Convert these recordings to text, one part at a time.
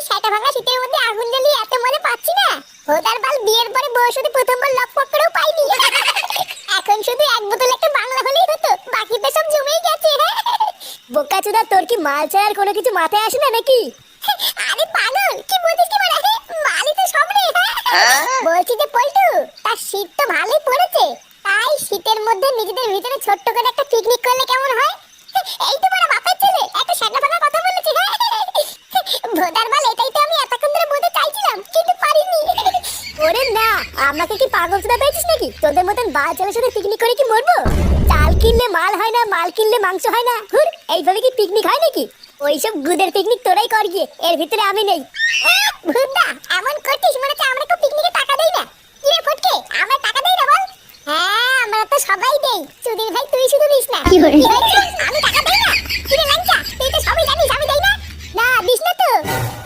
এই সেটা ভাঙা শীতের মধ্যে আগুন জ্বালিয়ে এত মজা পাচ্ছি না, ওটার বাল বিয়ের পরে বউর সাথে প্রথমবার লকপক করেও পাইনি। এখন শুধু এক বোতল একটা বাংলা হলেই হতো, বাকিটা সব জমেই গেছে। বোকাচোদা, তোর কি মাল ছাড়ার কোনো কিছু মাথায় আসে না নাকি? আরে পাগল, কি বলছিস কি বলে? মালই তো সব রে। বলছি যে পল্টু, তার শীত তো ভালোই পড়েছে, তাই শীতের মধ্যে নিজেদের ভিতরে ছোট্ট করে একটা পিকনিক করলে কেমন হয়? এই তো বড় বাপের ছেলে একটা সাদা ভাঙা কথা বলেছি। ভোদার বাল, এটাই তো আমি এতক্ষণ ধরে বলতে চাইছিলাম কিন্তু পারিনি। ওরে না, আমাকে কি পাগল চোদা পেয়েছিস নাকি? তোদের মতন বাল ছেলের সাথে পিকনিক করে কি মরবো? চাল কিনলে মাল হয় না, মাল কিনলে মাংস হয় না। হুর, এইভাবে কি পিকনিক হয় নাকি? ওইসব গুদের পিকনিক তোরাই কর গিয়ে, এর ভিতরে আমি নেই। ভুদা, এমন করছিস মনে হচ্ছে আমরা তো পিকনিকে টাকা দেই না। কি রে ফটকে, আমরা টাকা দেই না বল? হ্যাঁ, আমরা তো সবাই দেই। চুদির ভাই তুই শুধু দিস না। আমি টাকা দেই না? কি রে লাঞ্চা, তুই তো সবই জানিস আমি দেই না। না, দিস না তো।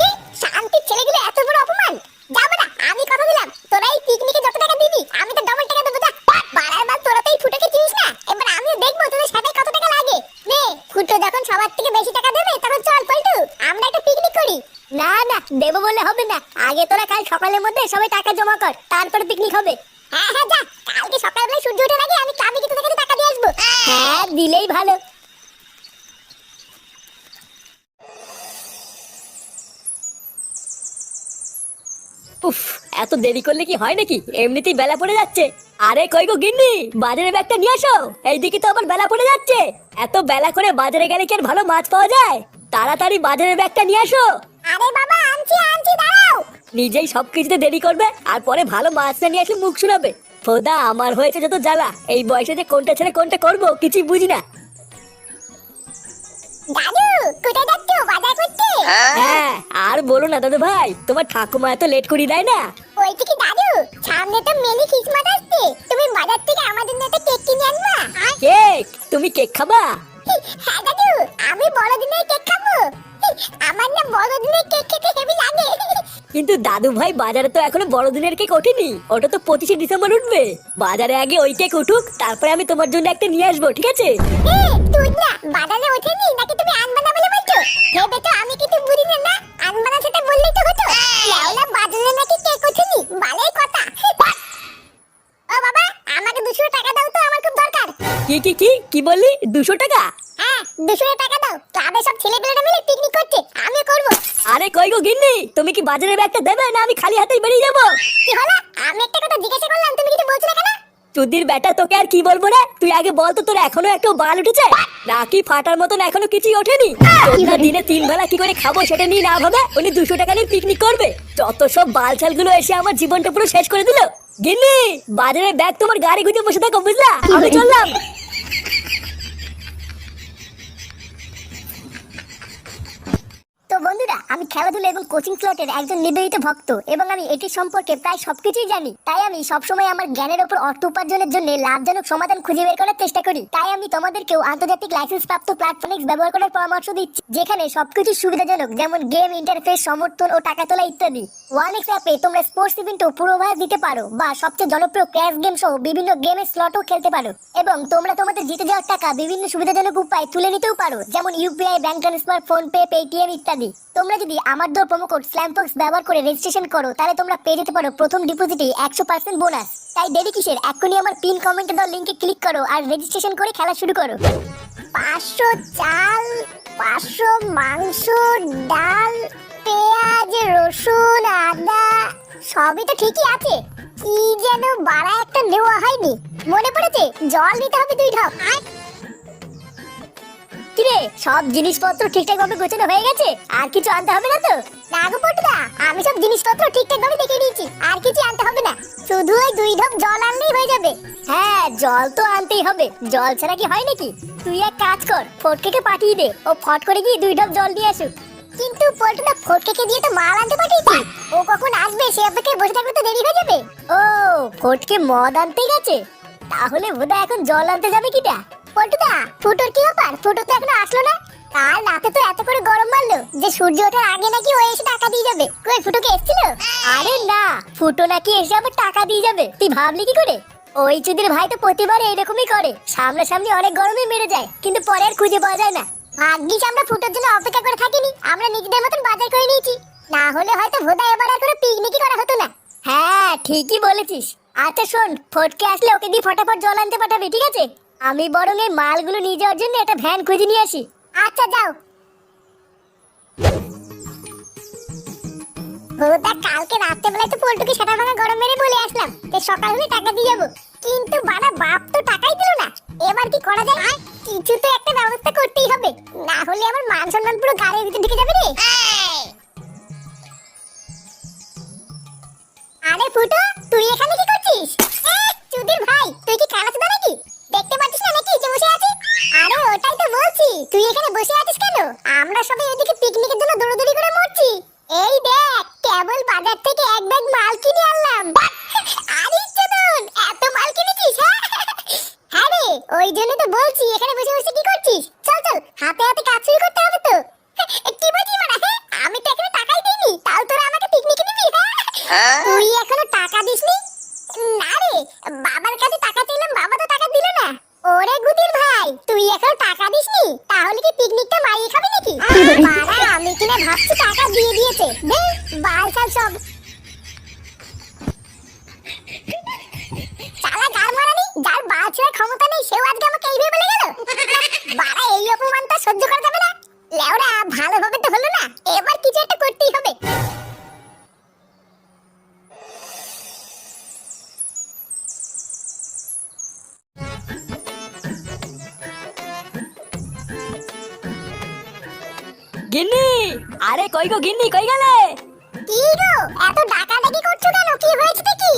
কি শান্তির ছেলেগুলো এত বড় অপমান! যা বেটা, আমি কথা দিলাম তোরা এই পিকনিকে যত টাকা দিবি আমি তো ডবল টাকা দেবো। যা বাড়ার বার, তোরা তো এই ফুটোকে চিনিস না, এবার আমিও দেখবো তোদের সাথে কত টাকা লাগে। নে ফুটো, যখন সবার থেকে বেশি টাকা দেবে তখন চল পল্টু, আমরা একটা পিকনিক করি। না না, দেবো বললে হবে না, আগে তোরা কাল সকালের মধ্যে সবাই টাকা জমা কর, তারপরে পিকনিক হবে। হ্যাঁ হ্যাঁ, যা, কালকে সকালবেলা সূর্য ওঠার আগে আমি ক্লাবে গিয়ে তোদের কাছে টাকা দিয়ে আসবো। হ্যাঁ, দিলেই ভালো। উফ, এত দেরি করলে কি হয় নাকি? এমনিতেই বেলা পড়ে যাচ্ছে। আরে কই গো গিন্নি, বাজারে ব্যাগটা নিয়ে আসো। এইদিকে তো আবার বেলা পড়ে যাচ্ছে। এত বেলা করে বাজারে গেলে কি আর ভালো মাছ পাওয়া যায়? তাড়াতাড়ি বাজারের ব্যাগটা নিয়ে আসো। আরে বাবা, আনছি আনছি, দাঁড়াও। নিজেই সবকিছুতে দেরি করবে আর পরে ভালো মাছ না নিয়ে আসলে মুখ শুনাবে। ফোদা, আমার হয়েছে যত জ্বালা, এই বয়সে যে কোনটা ছেড়ে কোনটা করবো কিছুই বুঝি না। দাদু, কোথায় যাচ্ছ? বাজার করতে? হ্যাঁ, আর বলো না দাদু ভাই, তোমার ঠাকুমা এত লেট করি দেয় না। বলছি কি দাদু, সামনে তো মেলি খ্রিসমাস আসছে, তুমি বাজার থেকে আমাদের জন্য একটা কেক কিনে আনবা। কেক? তুমি কেক খাবা? হ্যাঁ দাদু, আমি বড়দিনের কেক খাবো। আমার না বড়দিনের কেক খেতে হেভি লাগে। কিন্তু দাদু ভাই, বাজারে তো এখনো বড়দিনের কেক ওঠেনি, ওটা তো 25শে ডিসেম্বর উঠবে। বাজারে আগে ওই কেক উঠুক, তারপরে আমি তোমার জন্য একটা নিয়ে আসবো, ঠিক আছে? তুই না বাজারে ওঠেনি নাকি তুমি আনবা না বলে বলছো? ভেবে তো আমি কিছু বুঝি না, আনবা না সেটা বললেই তো হতো। লাউলা, বাজারে নাকি কেক ওঠেনি, ভালোই কথা। ও বাবা, আমাকে 200 টাকা দাও তো, আমার খুব দরকার। কি কি কি কি বললি? 200 টাকা? হ্যাঁ, 200 টাকা দাও, ক্লাবে সব ছেলেপেলেরা মিলে পিকনিক করছে, আমিও করব। আরে কই গো গিন্নি, তুমি কি বাজারের ব্যাগটা দেবে না আমি খালি হাতেই বেরিয়ে যাবো? কি হলো? আমি একটা কথা জিজ্ঞাসা করলাম, তুমি কিছু বলছো না কেন? চুদির বেটা, তোকে আর কি বলবো রে? তুই আগে বল তো, তোর এখনো একটু বাল উঠেছে নাকি? ফাটার মতন এখনো কিছুই ওঠেনি? তোমরা দিনে 3 বেলা কি করে খাবো সেটা নিয়ে না ভাবে উনি 200 টাকা নিয়ে পিকনিক করবে? যত সব বালছালগুলো এসে আমার জীবনটা পুরো শেষ করে দিল। গিন্নি, বাজারের ব্যাগ তোমার গাড়ি গুজে বসে থাকো, বুঝলা? আমি চললাম। তো বন্ধুরা, আমি খেলাধুলা এবং কোচিং স্লটের একজন নিবেদিত ভক্ত এবং আমি এটি সম্পর্কে প্রায় সবকিছুই জানি। তাই আমি সবসময় আমার জ্ঞানের উপর অর্থ উপার্জনের জন্য লাভজনক সমাধান খুঁজে বের করার চেষ্টা করি। তাই আমি তোমাদেরকেও আন্তর্জাতিক লাইসেন্স প্রাপ্ত প্ল্যাটফর্ম ব্যবহার করার পরামর্শ দিচ্ছি, যেখানে সবকিছু সুবিধাজনক, যেমন গেম ইন্টারফেস, সমর্থন ও টাকা তোলা ইত্যাদি। ওয়ানেক্স অ্যাপে তোমরা স্পোর্টস ইভেন্টও পূর্বাভাস দিতে পারো বা সবচেয়ে জনপ্রিয় ক্র্যাশ গেম সহ বিভিন্ন গেমের স্লটও খেলতে পারো, এবং তোমরা তোমাদের জিতে যাওয়ার টাকা বিভিন্ন সুবিধাজনক উপায়ে তুলে নিতেও পারো, যেমন UPI, bank transfer, PhonePe, Paytm ইত্যাদি। তোমরা যদি আমার দেওয়া প্রোমো কোড স্ল্যামফক্স ব্যবহার করে রেজিস্ট্রেশন করো, তাহলে তোমরা পেয়ে যেতে পারো প্রথম ডিপোজিটে 100% বোনাস। তাই দেরি কিসের? এখনই আমার পিন কমেন্টে দেওয়া লিংকে ক্লিক করো আর রেজিস্ট্রেশন করে খেলা শুরু করো। 500 চাল, 500 মাংস, ডাল, পেঁয়াজ, রসুন, আদা সবই তো ঠিকই আছে, কি যেন বাড়া একটা নেওয়া হয়নি। মনে পড়েছে, জল নিতে হবে 2 ঢপ। কিরে, সব জিনিসপত্র ঠিকঠাক ভাবে গোছানো হয়ে গেছে? আর কিছু আনতে হবে না তো? না গো পটুদা, আমি সব জিনিসপত্র ঠিকঠাক ভাবে দেখে নিয়েছি, আর কিছু আনতে হবে না, শুধু ওই 2 ঢপ জল আনলেই হয়ে যাবে। হ্যাঁ, জল তো আনতেই হবে, জল ছাড়া কি হয় নাকি? তুই এক কাজ কর, ফটকেকে পাঠিয়ে দে, ও ফট করে গিয়ে 2 ঢপ জল দিয়ে আসুক। কিন্তু পটুদা, ফটকেকে দিয়ে তো মাল আনতে পাঠিয়েছি, ও কখন আসবে সে অপেক্ষায় বসে থাকলে তো দেরি হয়ে যাবে। ও, ফটকে মদ আনতে গেছে, তাহলে বোধহয় এখন জল আনতে যাবে কিটা? পল্টুদা, ফুটোর কি ব্যাপার? ফুটো তো এখনো আসলো না। কাল রাতে তো এত করে গরম মারলো যে সূর্য ওঠার আগে নাকি ও এসে টাকা দিয়ে যাবে। কই, ফুটোকে এসেছিল? আরে না, ফুটো নাকি এসে আবার টাকা দিয়ে যাবে, তুই ভাবলি কি করে? ওই চুদির ভাই তো প্রতিবার এরকমই করে, সামনাসামনি অনেক গরমে মেরে যায়, কিন্তু পরে আর খুঁজে পাওয়া যায় না। ভাগ্যিস আমরা ফুটোর জন্য অপেক্ষা করে থাকিনি, আমরা নিজেদের মতন বাজার করে নিয়েছি। না হলে হয়তো ভোদা এবার আর কোনো পিকনিকই করা হতো না। হ্যাঁ ঠিকই বলেছিস। আচ্ছা শোন, ফটকে আসলে ওকে দিয়ে ফটাফট জল আনতে পাঠাবি, ঠিক আছে? আমি বরং এই মালগুলো নিয়ে যাওয়ার জন্য একটা ভ্যান খুঁজে নিয়ে আসি। আচ্ছা যাও। ভোদা কালকে রাত্রেবেলায় তো পল্টুকে সেটা ভাঙা গরম মেরে বলে আসলাম যে সকাল হলে টাকা দিয়ে যাবো, কিন্তু বাড়া বাপ তো টাকাই দিল না। এবার কি করা যায়? কিছু তো একটা ব্যবস্থা করতেই হবে, না হলে আমার মান সম্মান পুরো গাড়ির ভিতর ঢুকে যাবে রে। আরে ফুটো, তুই এখানে কি করছিস? চুদির ভাই, তুই কি কানা চোদা নাকি? দেখতে পাচ্ছিস না নাকি যে বসে আছি? আরে ওটাই তো বলছি, তুই এখানে বসে আছিস কেন? আমরা সবাই এদিকে পিকনিকের জন্য দৌড়াদৌড়ি করে মরছি। এই দেখ, কেবল বাজার থেকে এক ব্যাগ মাল কিনে আনলাম। আরে চোদন, এত মাল কিনেছিস? হ্যাঁ রে, ওই জন্য তো বলছি এখানে বসে বসে কি করছিস? চল চল, হাতে হাতে কাজ শুরু করতে হবে তো। কি বলছিস মানে? আমি তো এখনো টাকাই দিইনি, তাও তোরা আমাকে পিকনিকে নিবি? তুই এখনো টাকা দিসনি? না রে, বাবার কাছে টাকা চাইলাম, বাবা তো টাকা দিল না। ওরে গুদির ভাই, তুই এখনো টাকা দিসনি? তাহলে কি পিকনিকটা মারিয়ে খাবি নাকি? বাবা, আমি কিনা ভাবছি টাকা দিয়ে দিয়েছে। দে বাল ছাল সব। শালা গার মারানি, যার বাল ছেড়ার ক্ষমতা নেই সেও আজকে আমাকে এইভাবে বলে গেল। বাবা, এই অপমানটা সহ্য করা যাবে না। লেওরা, ভালোভাবে তো হলো না, এবার কিছু একটা করতেই হবে। গিন্নি, আরে কই গো গিন্নি, কই গেলে? কি গো, এত ডাকাডাকি করছো কেন? কি হয়েছে কি?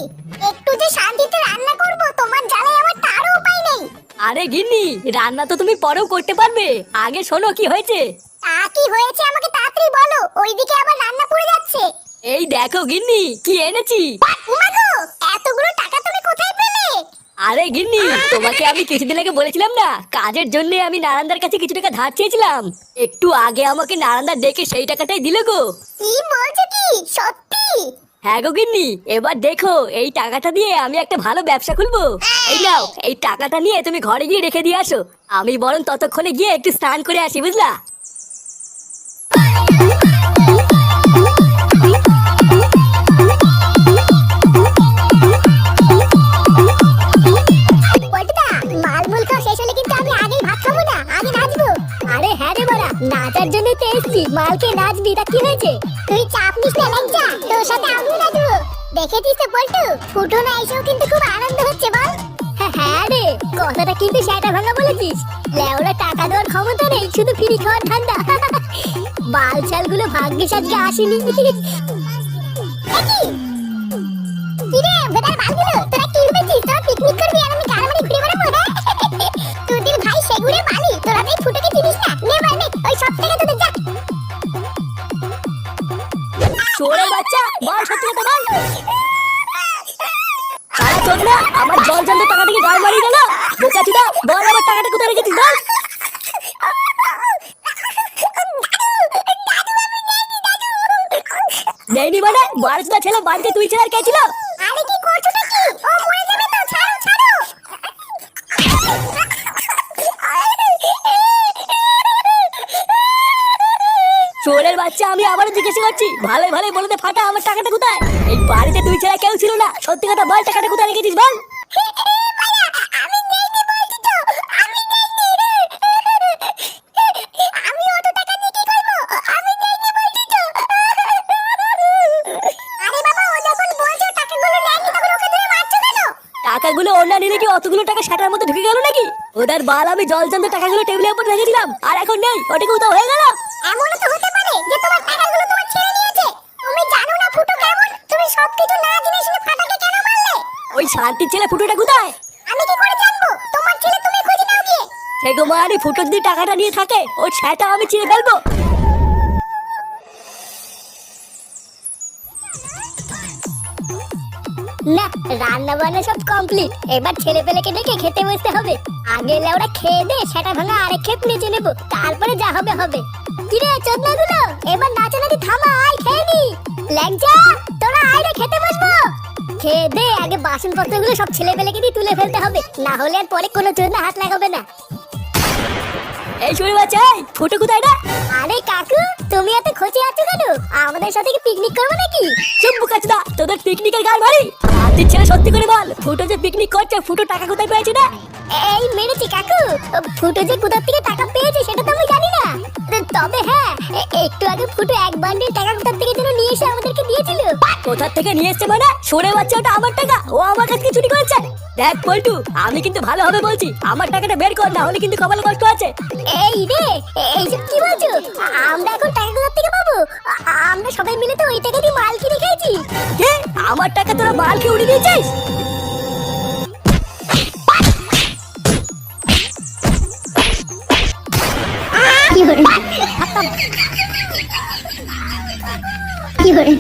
একটু যে শান্তিতে রান্না করব, তোমার জ্বালায় আমার তারও উপায় নেই। আরে গিন্নি, রান্না তো তুমি পরেও করতে পারবে, আগে শোনো কি হয়েছে। তা কি হয়েছে আমাকে তাড়াতাড়ি বলো, ওইদিকে আবার রান্না পড়ে যাচ্ছে। এই দেখো গিন্নি, কি এনেছি। উমা গো, এতগুলো টাকা তুমি কোথায় পেলে? আরে গিন্নি, তোমাকে আমি কিছুদিন আগে বলেছিলাম না, কাজের জন্য আমি নারায়ণদার কাছে কিছু টাকা ধার চেয়েছিলাম। একটু আগে আমাকে নারায়ণদা ডেকে সেই টাকাটাই দিল গো। কি বলছো কি? সত্যি? হ্যাঁ গো গিন্নি, এবার দেখো এই টাকাটা দিয়ে আমি একটা ভালো ব্যবসা খুলবো। এই নাও, এই টাকাটা নিয়ে তুমি ঘরে গিয়ে রেখে দিয়ে আসো, আমি বরং ততক্ষণে গিয়ে একটু স্নান করে আসি, বুঝলা? পল্টুদা, মালমূল খাওয়া শেষ হলে কিন্তু আমি আগেই ভাত খাবো না, আগে নাচবো। আরে হ্যাঁ রে বড়া, নাচার জন্য তো এসছি, মালকে নাচবি, তা কি হয়েছে? তুই চাপ নিস না লজ্জা, তোর সাথে আমিও নাচবো। দেখেছিস তো পল্টু, ফুটো না এসেও কিন্তু খুব আনন্দ হচ্ছে বল। হ্যাঁ রে, কথাটা কিন্তু সেটা ভাঙা বলেছিস। লেওরা টাকা দেওয়ার ক্ষমতা নেই, শুধু ফ্রি খাওয়ার ঠান্ডা। বাল ছালগুলো ভাগ্যিস আজকে আসেনি। কি রে বেটার বালগুলো, তোরা কি ভেবেছিস তোরা পিকনিক করবি আর আমি গাড়ি ঘুরে বেড়াবো? তোদের ভাই সেগুড়ে বালি, তোরা এই ফুটোকে চিনিস না? নে ভাই নে, ওই সব থেকে তোদের যা। চোরের বাচ্চা, বল সত্যি কথা বল। আরে চোর না, আমার জল জানতে টাকা থেকে গাল মারিয়ে গেল। বোকা চুদা, বল আমার টাকাটা কোথায় রেখেছিস বল। নেইনি মানে? বারোটা ছেলে বাড়িতে তুই ছেলে আর কে ছিল? আরে কি করছো নাকি? ও মরে যাবে তো, ছাড়ো ছাড়ো। চোরের বাচ্চা, আমি আবারও জিজ্ঞেস করছি, ভালোই ভালোই বলে দে ফাটা, আমার টাকাটা কোথায়? এই বাড়িতে তুই ছাড়া কেউ ছিল না, সত্যি কথা বল, টাকাটা কোথায় রেখেছিস বল। আমি নেইনি বলছি তো, আমি নেইনি। আমি অত টাকা দিয়ে কি করব? আমি নেইনি বলছি তো। আরে বাবা, ও যখন বলছো টাকাগুলো নেয়নি, তখন ওকে ধরে মারছো কেন? টাকাগুলো অন্য নিলে কি অতগুলো টাকা সেটার মধ্যে ঢুকে গেল নাকি? ওদের বাল, আমি জল জানতে টাকাগুলো টেবিলের উপর রেখেছিলাম, আর এখন নেই, ওটা কোথাও হয়ে গেল। এমনও তো হতে পারে যে তোমার টাকাগুলো তোমার ছেড়ে নিয়েছে। তুমি জানো না ফুটো কেমন? তুমি সবকিছু না জেনে শুনে ফাটাকে কেন মারলে? ওই শান্তির ছেলে ফুটোটা কোথায়? আমি কি করে জানবো? তোমার ছেলে তুমি খুঁজে নাও গিয়ে। সে গো মারি, ফুটোর দিয়ে টাকাটা নিয়ে থাকে, ওর সেটা আমি চিনে ফেলবো। না, রান্না বান্না সব কমপ্লিট, এবার ছেলে পেলেকে ডেকে খেতে বসতে হবে। আগে ওরা খেয়ে দে, সেটা ভাঙা আরেক খেপ নিচে নেবো, তারপরে যা হবে হবে। কিরে চোদনাগুলো, এবার নাচানাচি থামা, আয় খেয়ে নি। ল্যাংচা, তোরা আয় রে, খেতে বসবো। খেয়ে দে, আগে বাসন পত্রগুলো সব ছেলে পেলেকে দিয়ে তুলে ফেলতে হবে, না হলে আর পরে কোনো চোদনা হাত লাগাবে না। এই শুনে বাচ্চা, এই ফুটো কোথায় রে? আরে কাকু, তুমি এত খোঁজে আছো কেন? আমাদের সাথে কি পিকনিক করবে নাকি? চুপ বুকাচুদা, তোদের পিকনিকের গান মারি। আর তুই ছেলে সত্যি করে বল, ফুটো যে পিকনিক করছে, ফুটো টাকা কোথায় পেয়েছে না? এই মেরেছি কাকু, ফুটো যে কোথা থেকে টাকা পেয়েছে সেটা তো আমি জানি না। তবে হ্যাঁ, একটু আগে ফুটো এক বান্ডিল টাকা কোথা থেকে যেন নিয়ে এসে আমাদেরকে দিয়েছিল। কোথা থেকে নিয়ে এসছে মানে? শুনে বাচ্চা, ওটা আমার টাকা, ও আমার কাছ থেকে চুরি করেছে। দেখ পল্টু, আমি কিন্তু ভালোভাবে বলছি, আমার টাকাটা বের কর, না হলে কিন্তু কপালে কষ্ট আছে। এই রে, এইসব কি বলছো? আমরা এখন টাকা কোথা থেকে পাবো? আমরা সবাই মিলে তো ওই টাকা দিয়ে মাল কিনে খেয়েছি। কে? আমার টাকা তোরা মাল খেয়ে উড়িয়ে দিয়েছিস? কি করে?